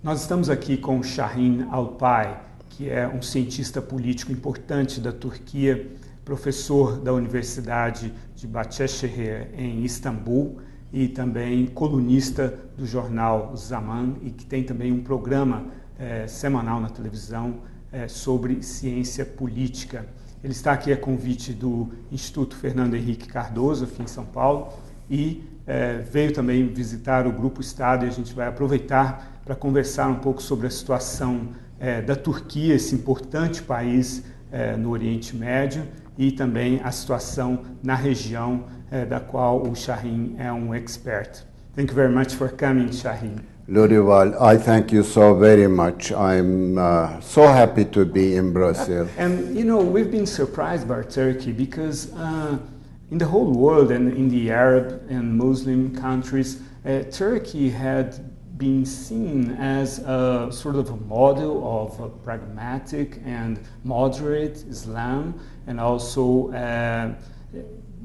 Nós estamos aqui com Sahin Alpay, que é um cientista político importante da Turquia, professor da Universidade de Bahçeşehir em Istambul e também colunista do jornal Zaman e que tem também um programa semanal na televisão sobre ciência política. Ele está aqui a convite do Instituto Fernando Henrique Cardoso, aqui em São Paulo, e veio também visitar o Grupo Estado, e a gente vai aproveitar para conversar um pouco sobre a situação da Turquia, esse importante país no Oriente Médio, e também a situação na região da qual o Sahin é um expert. Thank you very much for coming, Sahin. Lurival, I thank you so very much. I'm so happy to be in Brazil. And you know, we've been surprised by Turkey because in the whole world and in the Arab and Muslim countries, Turkey had been seen as a sort of a model of a pragmatic and moderate Islam, and also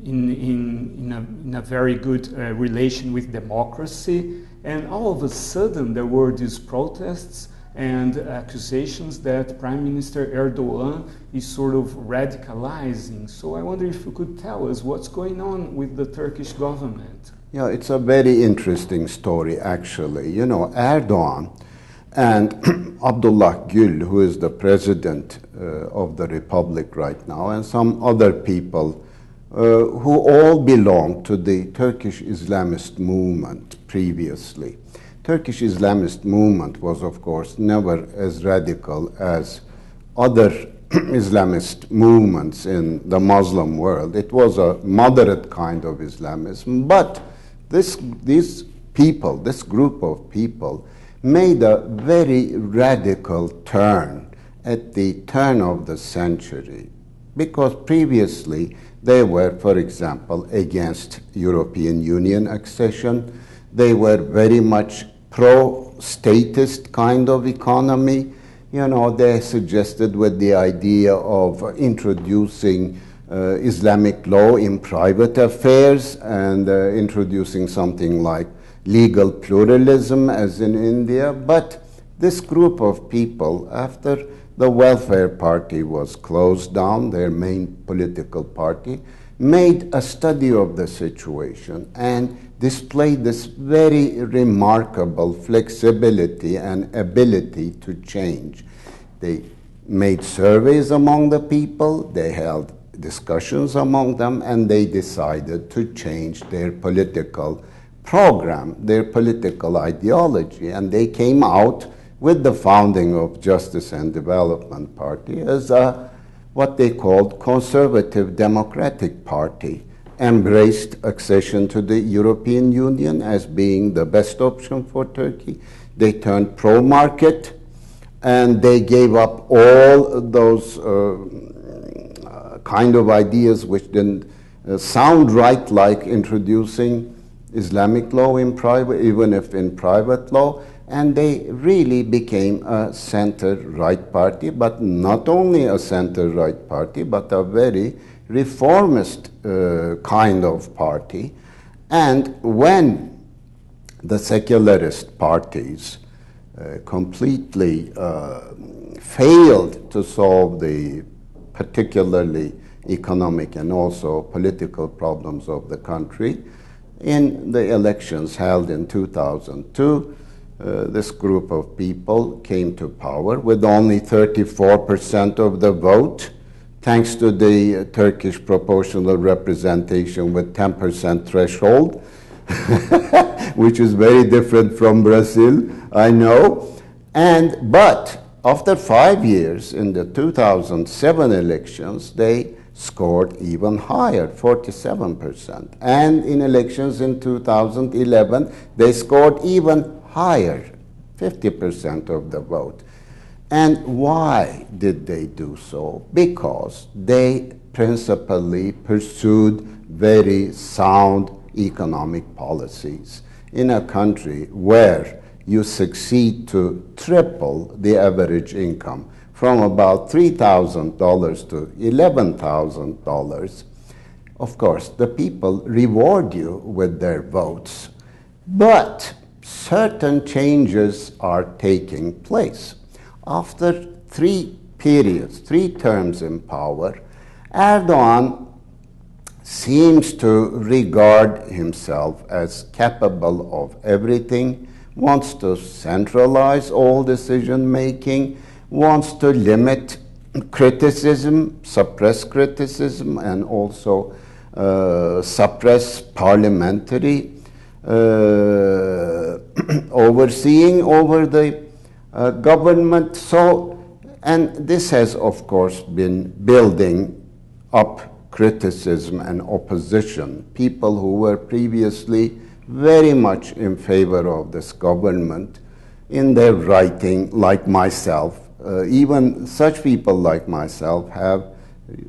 in a very good relation with democracy. And all of a sudden there were these protests and accusations that Prime Minister Erdogan is sort of radicalizing. So I wonder if you could tell us what's going on with the Turkish government. Yeah, it's a very interesting story, actually. You know, Erdogan and Abdullah Gül, who is the president of the republic right now, and some other people who all belong to the Turkish Islamist movement previously. Turkish Islamist movement was, of course, never as radical as other Islamist movements in the Muslim world. It was a moderate kind of Islamism, but these people, this group of people, made a very radical turn at the turn of the century, because previously they were, for example, against European Union accession. They were very much pro-statist kind of economy. You know, they suggested with the idea of introducing Islamic law in private affairs and introducing something like legal pluralism as in India. But this group of people, after the Welfare Party was closed down, their main political party, made a study of the situation and displayed this very remarkable flexibility and ability to change. They made surveys among the people, they held discussions among them, and they decided to change their political program, their political ideology, and they came out with the founding of Justice and Development Party as what they called Conservative Democratic Party, embraced accession to the European Union as being the best option for Turkey. They turned pro-market, and they gave up all those kind of ideas which didn't sound right, like introducing Islamic law in private, even if in private law, and they really became a center-right party, but not only a center-right party, but a very reformist kind of party. And when the secularist parties completely failed to solve the particularly economic and also political problems of the country, in the elections held in 2002, this group of people came to power with only 34% of the vote, thanks to the Turkish proportional representation with 10% threshold, which is very different from Brazil, I know. But after 5 years, in the 2007 elections, they scored even higher, 47%. And in elections in 2011, they scored even higher, 50% of the vote. And why did they do so? Because they principally pursued very sound economic policies in a country where you succeed to triple the average income from about $3,000 to $11,000. of course, the people reward you with their votes, but certain changes are taking place. After 3 terms in power, Erdogan seems to regard himself as capable of everything, wants to centralize all decision-making, wants to limit criticism, suppress criticism, and also suppress parliamentary overseeing over the government. And this has, of course, been building up criticism and opposition. People who were previously very much in favor of this government, in their writing, like myself, even such people like myself have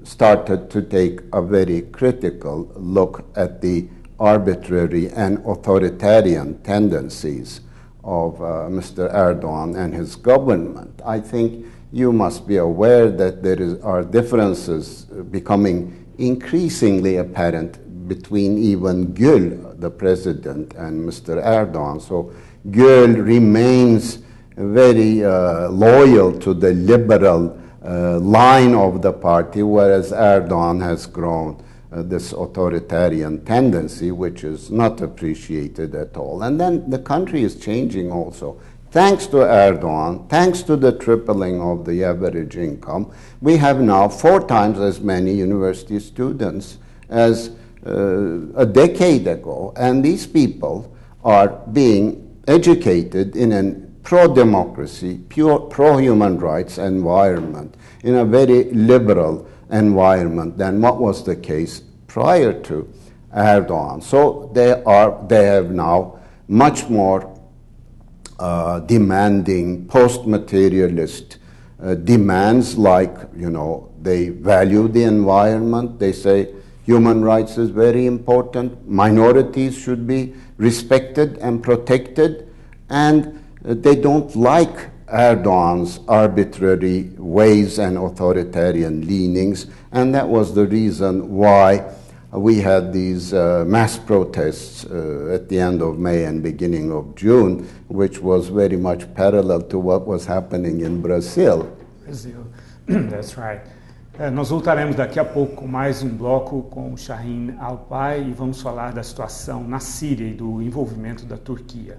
started to take a very critical look at the arbitrary and authoritarian tendencies of Mr. Erdogan and his government. I think you must be aware that there are differences becoming increasingly apparent between even Gül, the president, and Mr. Erdogan. So Gül remains very loyal to the liberal line of the party, whereas Erdogan has grown this authoritarian tendency, which is not appreciated at all. And then the country is changing also. Thanks to Erdogan, thanks to the tripling of the average income, we have now 4 times as many university students as a decade ago. And these people are being educated in a pro-democracy, pro-human rights environment, in a very liberal environment than what was the case prior to Erdogan. So they have now much more demanding post-materialist demands, like, they value the environment. They say human rights is very important, minorities should be respected and protected, and they don't like Erdogan's arbitrary ways and authoritarian leanings, and that was the reason why we had these mass protests at the end of May and beginning of June, which was very much parallel to what was happening in Brazil. Brazil, that's right. Nós voltaremos daqui a pouco com mais um bloco com o Sahin Alpay e vamos falar da situação na Síria e do envolvimento da Turquia.